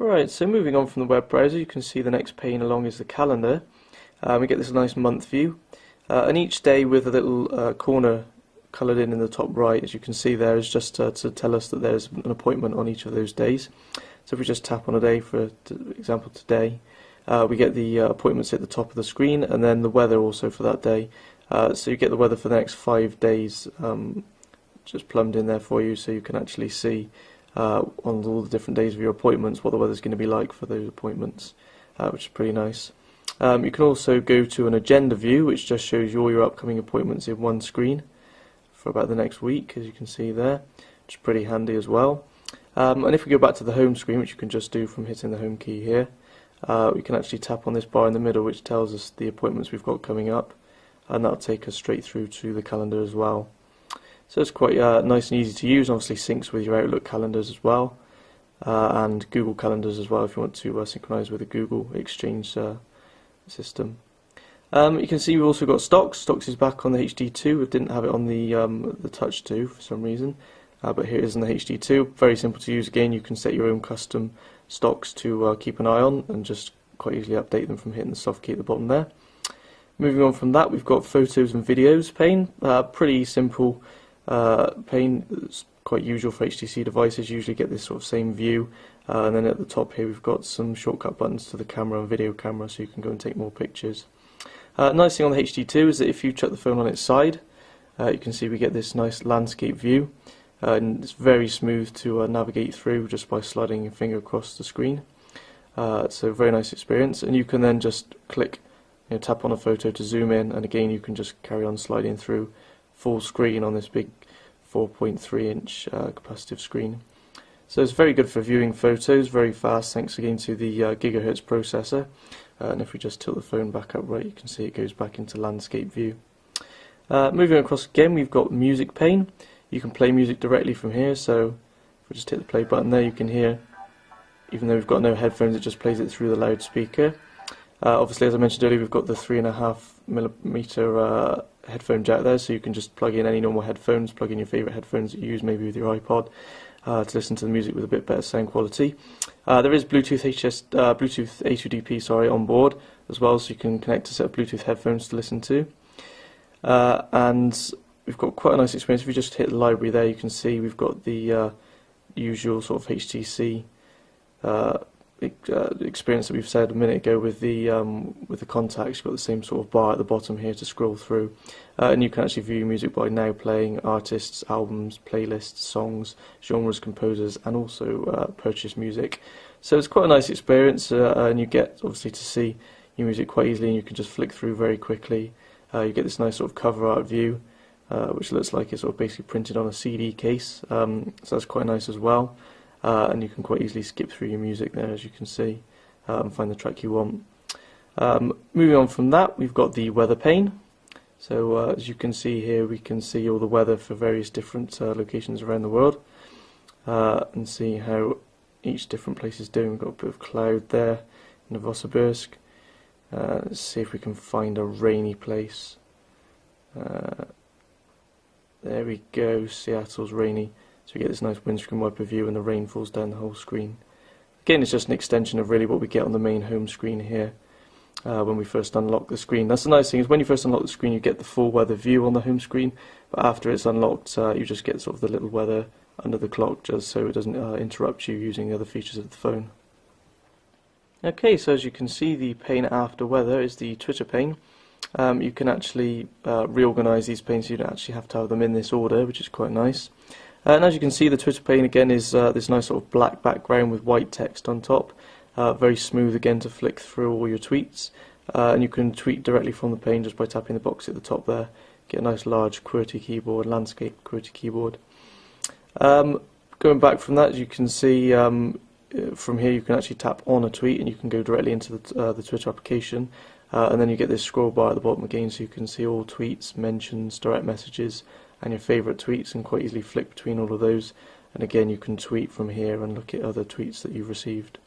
Right, so moving on from the web browser, you can see the next pane along is the calendar. We get this nice month view, and each day with a little corner coloured in the top right, as you can see there, is just to tell us that there's an appointment on each of those days. So if we just tap on a day, for example today, we get the appointments at the top of the screen, and then the weather also for that day. So you get the weather for the next 5 days just plumbed in there for you, so you can actually see on all the different days of your appointments what the weather's going to be like for those appointments, which is pretty nice. You can also go to an agenda view, which just shows you all your upcoming appointments in one screen for about the next week, as you can see there, which is pretty handy as well. And if we go back to the home screen, which you can just do from hitting the home key here, we can actually tap on this bar in the middle, which tells us the appointments we've got coming up, and that'll take us straight through to the calendar as well. So it's quite nice and easy to use. Obviously syncs with your Outlook calendars as well, and Google calendars as well if you want to synchronize with the Google Exchange system. You can see we've also got Stocks. Stocks is back on the HD2. We didn't have it on the Touch 2 for some reason, but here it is in the HD2. Very simple to use. Again, you can set your own custom stocks to keep an eye on and just quite easily update them from hitting the soft key at the bottom there. Moving on from that, we've got Photos and Videos pane. Pretty simple pane. It's quite usual for HTC devices. You usually get this sort of same view, and then at the top here we've got some shortcut buttons to the camera and video camera, so you can go and take more pictures. Nice thing on the HD2 is that if you chuck the phone on its side, you can see we get this nice landscape view, and it's very smooth to navigate through just by sliding your finger across the screen. So very nice experience, and you can then just click, tap on a photo to zoom in, and again you can just carry on sliding through full screen on this big 4.3 inch capacitive screen. So it's very good for viewing photos, very fast thanks again to the gigahertz processor, and if we just tilt the phone back upright you can see it goes back into landscape view. Moving across again, we've got music pane. You can play music directly from here, so if we just hit the play button there, you can hear, even though we've got no headphones, it just plays it through the loudspeaker. Obviously, as I mentioned earlier, we've got the 3.5mm headphone jack there, so you can just plug in any normal headphones, plug in your favourite headphones that you use, maybe with your iPod, to listen to the music with a bit better sound quality. There is Bluetooth A2DP on board as well, so you can connect a set of Bluetooth headphones to listen to. And we've got quite a nice experience. If you just hit the library there, you can see we've got the usual sort of HTC experience that we've said a minute ago with the contacts. You've got the same sort of bar at the bottom here to scroll through, and you can actually view music by now playing, artists, albums, playlists, songs, genres, composers, and also purchase music. So it's quite a nice experience, and you get obviously to see your music quite easily, and you can just flick through very quickly. You get this nice sort of cover art view, which looks like it's sort of basically printed on a CD case, so that's quite nice as well. And you can quite easily skip through your music there, as you can see, and find the track you want. Moving on from that, we've got the weather pane. So as you can see here, we can see all the weather for various different locations around the world, and see how each different place is doing. We've got a bit of cloud there in Novosibirsk. Let's see if we can find a rainy place. There we go, Seattle's rainy. So we get this nice windscreen wiper view and the rain falls down the whole screen. Again, it's just an extension of really what we get on the main home screen here when we first unlock the screen. That's the nice thing, is when you first unlock the screen you get the full weather view on the home screen, but after it's unlocked you just get sort of the little weather under the clock, just so it doesn't interrupt you using the other features of the phone. Okay, so as you can see, the pane after weather is the Twitter pane. You can actually reorganize these panes, so you don't actually have to have them in this order, which is quite nice. And as you can see, the Twitter pane again is this nice sort of black background with white text on top. Very smooth again to flick through all your tweets. And you can tweet directly from the pane just by tapping the box at the top there. Get a nice large QWERTY keyboard, landscape QWERTY keyboard. Going back from that, as you can see, from here you can actually tap on a tweet and you can go directly into the Twitter application. And then you get this scroll bar at the bottom again, so you can see all tweets, mentions, direct messages, and your favourite tweets, and quite easily flick between all of those. And again, you can tweet from here and look at other tweets that you've received.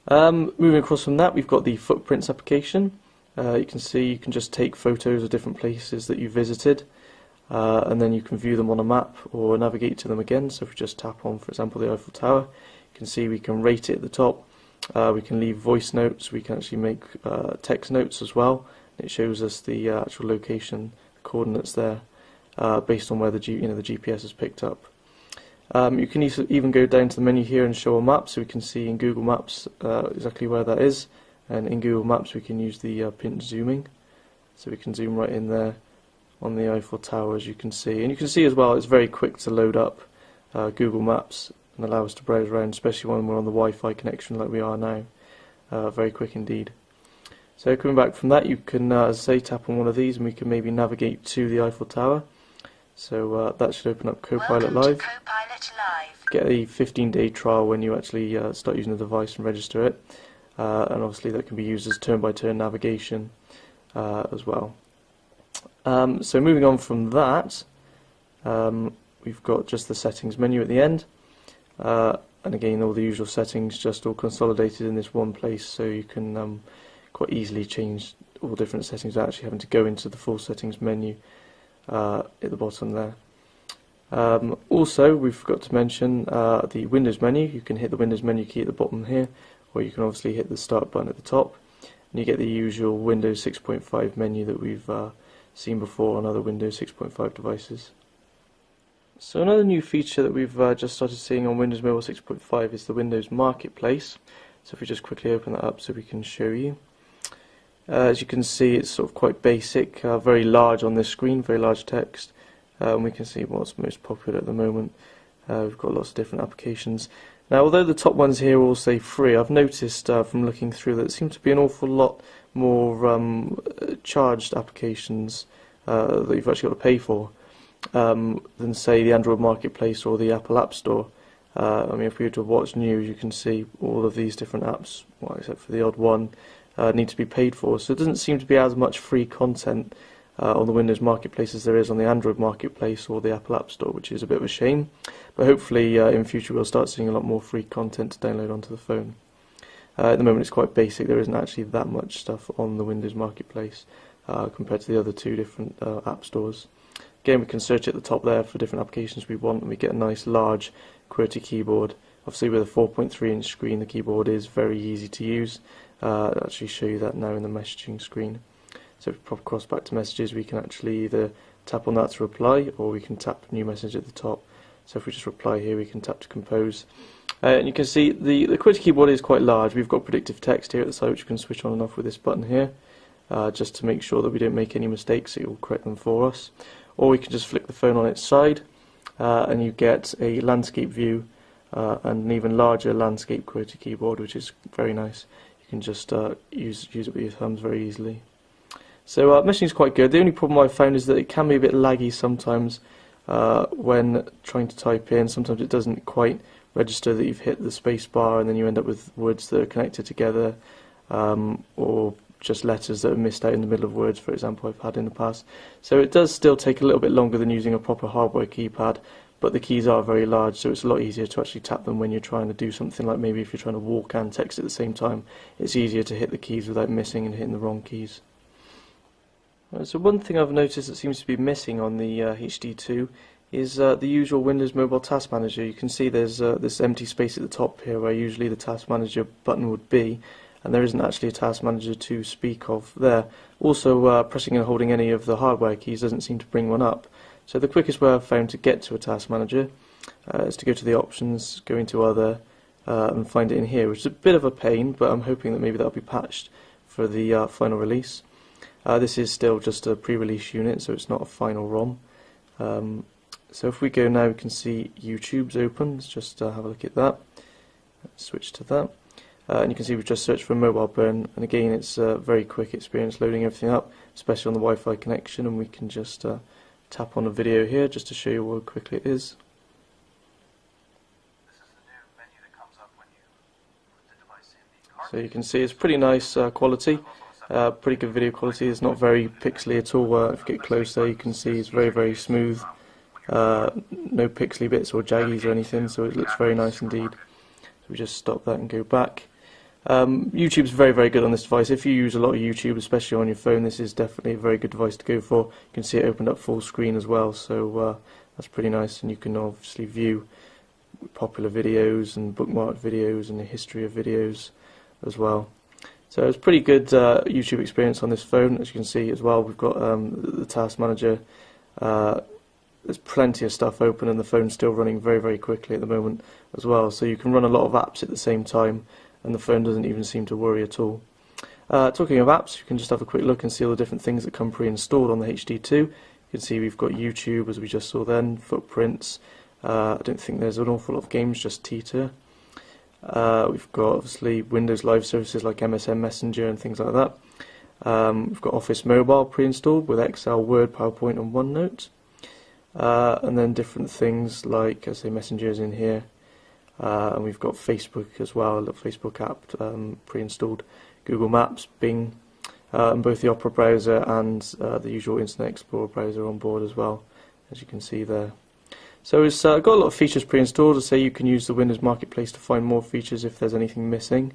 Moving across from that, we've got the Footprints application. You can see you can just take photos of different places that you visited, and then you can view them on a map or navigate to them again. So if we just tap on, for example, the Eiffel Tower, you can see we can rate it at the top. We can leave voice notes. We can actually make text notes as well. It shows us the actual location, the coordinates there, based on where the GPS is picked up. You can even go down to the menu here and show a map, so we can see in Google Maps exactly where that is. And in Google Maps we can use the pinch zooming, so we can zoom right in there on the Eiffel Tower, as you can see. And you can see as well it's very quick to load up Google Maps and allow us to browse around, especially when we're on the Wi-Fi connection like we are now. Very quick indeed. So coming back from that, you can, as I say, tap on one of these and we can maybe navigate to the Eiffel Tower. So that should open up Copilot Live. Get a 15-day trial when you actually start using the device and register it. And obviously that can be used as turn-by-turn navigation as well. So moving on from that, we've got just the settings menu at the end. And again, all the usual settings just all consolidated in this one place, so you can quite easily change all different settings without actually having to go into the full settings menu at the bottom there. Also, we forgot to mention the Windows menu. You can hit the Windows menu key at the bottom here, or you can obviously hit the start button at the top, and you get the usual Windows 6.5 menu that we've seen before on other Windows 6.5 devices. So another new feature that we've just started seeing on Windows Mobile 6.5 is the Windows Marketplace. So if we just quickly open that up so we can show you. As you can see, it's sort of quite basic, very large on this screen, very large text. And we can see what's most popular at the moment. We've got lots of different applications. Now, although the top ones here all say free, I've noticed from looking through that there seems to be an awful lot more charged applications that you've actually got to pay for than, say, the Android Marketplace or the Apple App Store. I mean, if we were to watch news, you can see all of these different apps, well, except for the odd one, need to be paid for. So it doesn't seem to be as much free content on the Windows Marketplace as there is on the Android Marketplace or the Apple App Store, which is a bit of a shame. But hopefully in future we'll start seeing a lot more free content to download onto the phone. At the moment it's quite basic. There isn't actually that much stuff on the Windows Marketplace compared to the other two different app stores. Again, we can search at the top there for different applications we want, and we get a nice large QWERTY keyboard. Obviously with a 4.3-inch screen, the keyboard is very easy to use. I'll actually show you that now in the messaging screen. So if we pop across back to messages, we can actually either tap on that to reply, or we can tap new message at the top. So if we just reply here, we can tap to compose. And you can see the QWERTY keyboard is quite large. We've got predictive text here at the side, which you can switch on and off with this button here, just to make sure that we don't make any mistakes. It will correct them for us. Or we can just flick the phone on its side, and you get a landscape view and an even larger landscape QWERTY keyboard, which is very nice. You can just use it with your thumbs very easily. So messaging is quite good. The only problem I've found is that it can be a bit laggy sometimes when trying to type in. Sometimes it doesn't quite register that you've hit the space bar, and then you end up with words that are connected together, or just letters that are missed out in the middle of words, for example, I've had in the past. So it does still take a little bit longer than using a proper hardware keypad, but the keys are very large, so it's a lot easier to actually tap them when you're trying to do something like maybe if you're trying to walk and text at the same time. It's easier to hit the keys without missing and hitting the wrong keys. So one thing I've noticed that seems to be missing on the HD2 is the usual Windows Mobile Task Manager. You can see there's this empty space at the top here where usually the Task Manager button would be, and there isn't actually a Task Manager to speak of there. Also, pressing and holding any of the hardware keys doesn't seem to bring one up. So the quickest way I've found to get to a Task Manager is to go to the options, go into Other, and find it in here, which is a bit of a pain, but I'm hoping that maybe that'll be patched for the final release. This is still just a pre-release unit, so it's not a final ROM. So if we go now, we can see YouTube's open. Let's just have a look at that. Let's switch to that. And you can see we've just searched for Mobile Burn, and again it's a very quick experience loading everything up, especially on the Wi-Fi connection, and we can just tap on a video here just to show you how quickly it is. This is the new menu that comes up when you put the device in the car. So you can see it's pretty nice quality, pretty good video quality. It's not very pixely at all. If you get close there, you can see it's very, very smooth. No pixely bits or jaggies or anything, so it looks very nice indeed. So we just stop that and go back. YouTube's very, very good on this device. If you use a lot of YouTube, especially on your phone, this is definitely a very good device to go for. You can see it opened up full screen as well, so that's pretty nice, and you can obviously view popular videos and bookmarked videos and the history of videos as well. So it's a pretty good YouTube experience on this phone. As you can see as well, we've got the task manager. There's plenty of stuff open and the phone's still running very, very quickly at the moment as well. So you can run a lot of apps at the same time and the phone doesn't even seem to worry at all. Talking of apps, you can just have a quick look and see all the different things that come pre-installed on the HD2. You can see we've got YouTube, as we just saw then, Footprints. I don't think there's an awful lot of games, just Teeter. We've got obviously Windows Live services like MSN Messenger and things like that. We've got Office Mobile pre-installed with Excel, Word, PowerPoint and OneNote. And then different things like, I say, Messenger's in here. And we've got Facebook as well, a little Facebook app pre-installed. Google Maps, Bing, and both the Opera browser and the usual Internet Explorer browser on board as well, as you can see there. So it's got a lot of features pre-installed. As I say, you can use the Windows Marketplace to find more features if there's anything missing.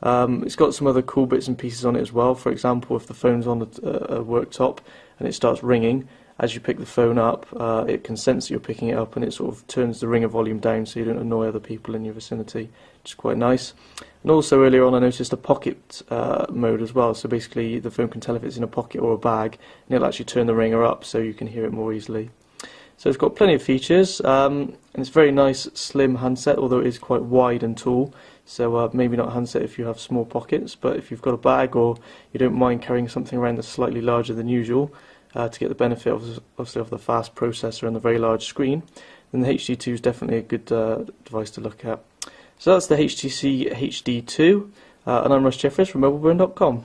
It's got some other cool bits and pieces on it as well. For example, if the phone's on a worktop and it starts ringing, as you pick the phone up, it can sense that you're picking it up and it sort of turns the ringer volume down so you don't annoy other people in your vicinity, which is quite nice. And also earlier on I noticed a pocket mode as well, so basically the phone can tell if it's in a pocket or a bag and it'll actually turn the ringer up so you can hear it more easily. So it's got plenty of features and it's a very nice slim handset, although it is quite wide and tall, so maybe not a handset if you have small pockets, but if you've got a bag or you don't mind carrying something around that's slightly larger than usual, to get the benefit obviously of the fast processor and the very large screen, then the HD2 is definitely a good device to look at. So that's the HTC HD2, and I'm Russ Jeffries from MobileBurn.com.